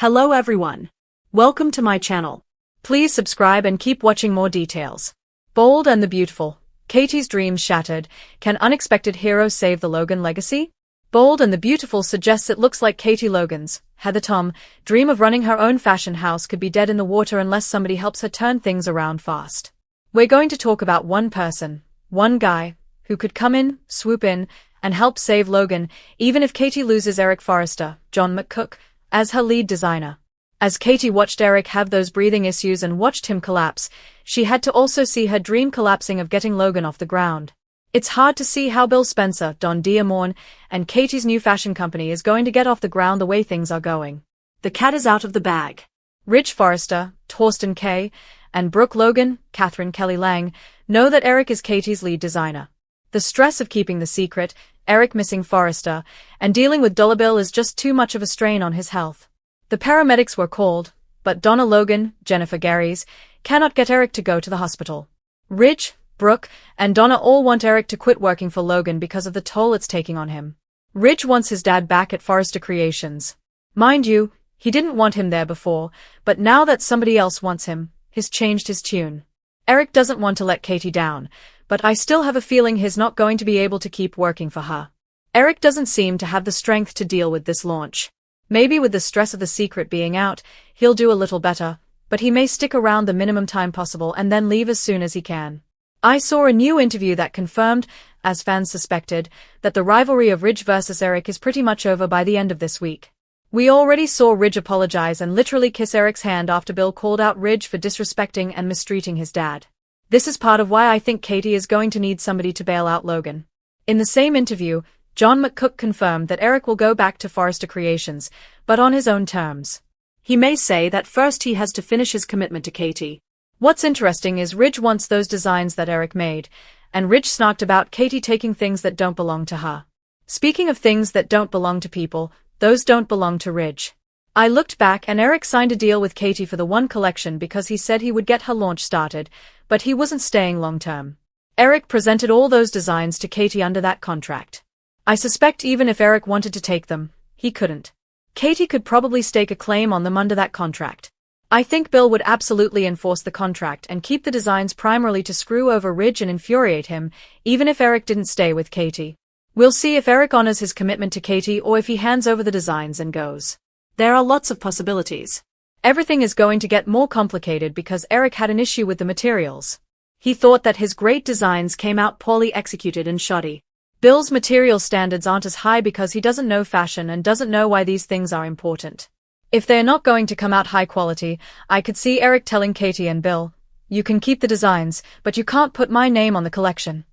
Hello everyone. Welcome to my channel. Please subscribe and keep watching more details. Bold and the Beautiful. Katie's dreams shattered. Can unexpected hero save the Logan legacy? Bold and the Beautiful suggests it looks like Katie Logan's, Heather Tom, dream of running her own fashion house could be dead in the water unless somebody helps her turn things around fast. We're going to talk about one person, one guy, who could come in, swoop in, and help save Logan, even if Katie loses Eric Forrester, John McCook, as her lead designer. As Katie watched Eric have those breathing issues and watched him collapse, she had to also see her dream collapsing of getting Logan off the ground. It's hard to see how Bill Spencer, Don Diamond, and Katie's new fashion company is going to get off the ground the way things are going. The cat is out of the bag. Rich Forrester, Torsten Kay, and Brooke Logan, Catherine Kelly Lang, know that Eric is Katie's lead designer. The stress of keeping the secret, Eric missing Forrester, and dealing with Bill is just too much of a strain on his health. The paramedics were called, but Donna Logan, Jennifer Garys, cannot get Eric to go to the hospital. Rich, Brooke, and Donna all want Eric to quit working for Logan because of the toll it's taking on him. Rich wants his dad back at Forrester Creations. Mind you, he didn't want him there before, but now that somebody else wants him, he's changed his tune. Eric doesn't want to let Katie down, but I still have a feeling he's not going to be able to keep working for her. Eric doesn't seem to have the strength to deal with this launch. Maybe with the stress of the secret being out, he'll do a little better, but he may stick around the minimum time possible and then leave as soon as he can. I saw a new interview that confirmed, as fans suspected, that the rivalry of Ridge versus Eric is pretty much over by the end of this week. We already saw Ridge apologize and literally kiss Eric's hand after Bill called out Ridge for disrespecting and mistreating his dad. This is part of why I think Katie is going to need somebody to bail out Logan. In the same interview, John McCook confirmed that Eric will go back to Forrester Creations, but on his own terms. He may say that first he has to finish his commitment to Katie. What's interesting is Ridge wants those designs that Eric made, and Ridge snarked about Katie taking things that don't belong to her. Speaking of things that don't belong to people, those don't belong to Ridge. I looked back and Eric signed a deal with Katie for the one collection because he said he would get her launch started, but he wasn't staying long-term. Eric presented all those designs to Katie under that contract. I suspect even if Eric wanted to take them, he couldn't. Katie could probably stake a claim on them under that contract. I think Bill would absolutely enforce the contract and keep the designs primarily to screw over Ridge and infuriate him, even if Eric didn't stay with Katie. We'll see if Eric honors his commitment to Katie or if he hands over the designs and goes. There are lots of possibilities. Everything is going to get more complicated because Eric had an issue with the materials. He thought that his great designs came out poorly executed and shoddy. Bill's material standards aren't as high because he doesn't know fashion and doesn't know why these things are important. If they're not going to come out high quality, I could see Eric telling Katie and Bill, "You can keep the designs, but you can't put my name on the collection."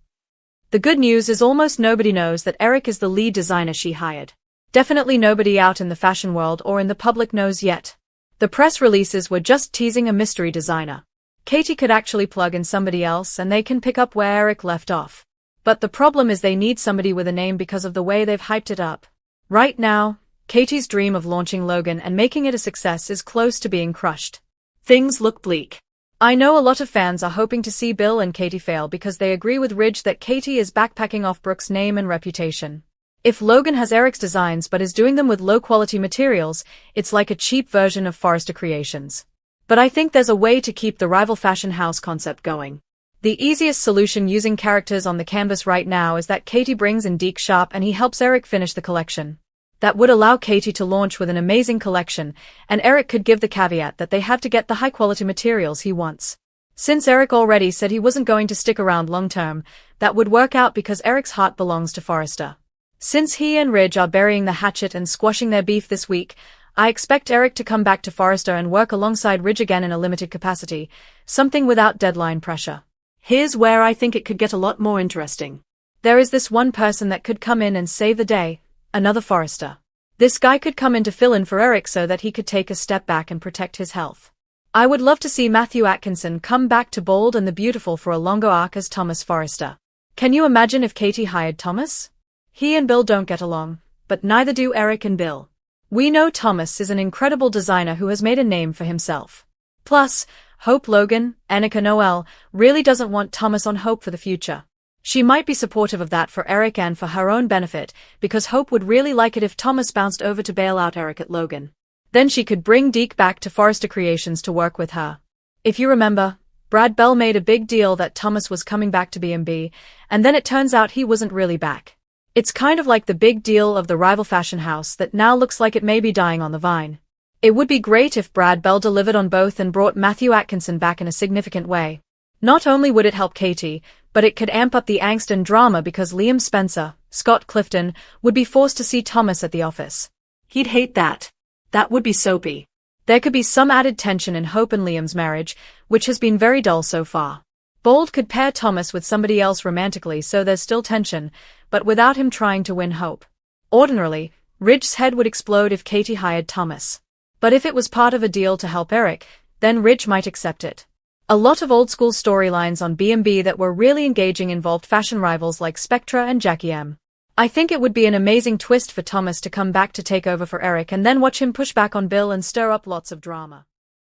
The good news is almost nobody knows that Eric is the lead designer she hired. Definitely nobody out in the fashion world or in the public knows yet. The press releases were just teasing a mystery designer. Katie could actually plug in somebody else and they can pick up where Eric left off. But the problem is they need somebody with a name because of the way they've hyped it up. Right now, Katie's dream of launching Logan and making it a success is close to being crushed. Things look bleak. I know a lot of fans are hoping to see Bill and Katie fail because they agree with Ridge that Katie is backpacking off Brooke's name and reputation. If Logan has Eric's designs but is doing them with low-quality materials, it's like a cheap version of Forrester Creations. But I think there's a way to keep the rival fashion house concept going. The easiest solution using characters on the canvas right now is that Katie brings in Deke Sharp and he helps Eric finish the collection. That would allow Katie to launch with an amazing collection, and Eric could give the caveat that they have to get the high-quality materials he wants. Since Eric already said he wasn't going to stick around long-term, that would work out because Eric's heart belongs to Forrester. Since he and Ridge are burying the hatchet and squashing their beef this week, I expect Eric to come back to Forrester and work alongside Ridge again in a limited capacity, something without deadline pressure. Here's where I think it could get a lot more interesting. There is this one person that could come in and save the day, another Forrester. This guy could come in to fill in for Eric so that he could take a step back and protect his health. I would love to see Matthew Atkinson come back to Bold and the Beautiful for a longer arc as Thomas Forrester. Can you imagine if Katie hired Thomas? He and Bill don't get along, but neither do Eric and Bill. We know Thomas is an incredible designer who has made a name for himself. Plus, Hope Logan, Annika Noel, really doesn't want Thomas on Hope for the future. She might be supportive of that for Eric and for her own benefit, because Hope would really like it if Thomas bounced over to bail out Eric at Logan. Then she could bring Deke back to Forrester Creations to work with her. If you remember, Brad Bell made a big deal that Thomas was coming back to B&B, and then it turns out he wasn't really back. It's kind of like the big deal of the rival fashion house that now looks like it may be dying on the vine. It would be great if Brad Bell delivered on both and brought Matthew Atkinson back in a significant way. Not only would it help Katie, but it could amp up the angst and drama because Liam Spencer, Scott Clifton, would be forced to see Thomas at the office. He'd hate that. That would be soapy. There could be some added tension in Hope and Liam's marriage, which has been very dull so far. Bold could pair Thomas with somebody else romantically so there's still tension, but without him trying to win Hope. Ordinarily, Ridge's head would explode if Katie hired Thomas. But if it was part of a deal to help Eric, then Ridge might accept it. A lot of old-school storylines on B&B that were really engaging involved fashion rivals like Spectra and Jackie M. I think it would be an amazing twist for Thomas to come back to take over for Eric and then watch him push back on Bill and stir up lots of drama.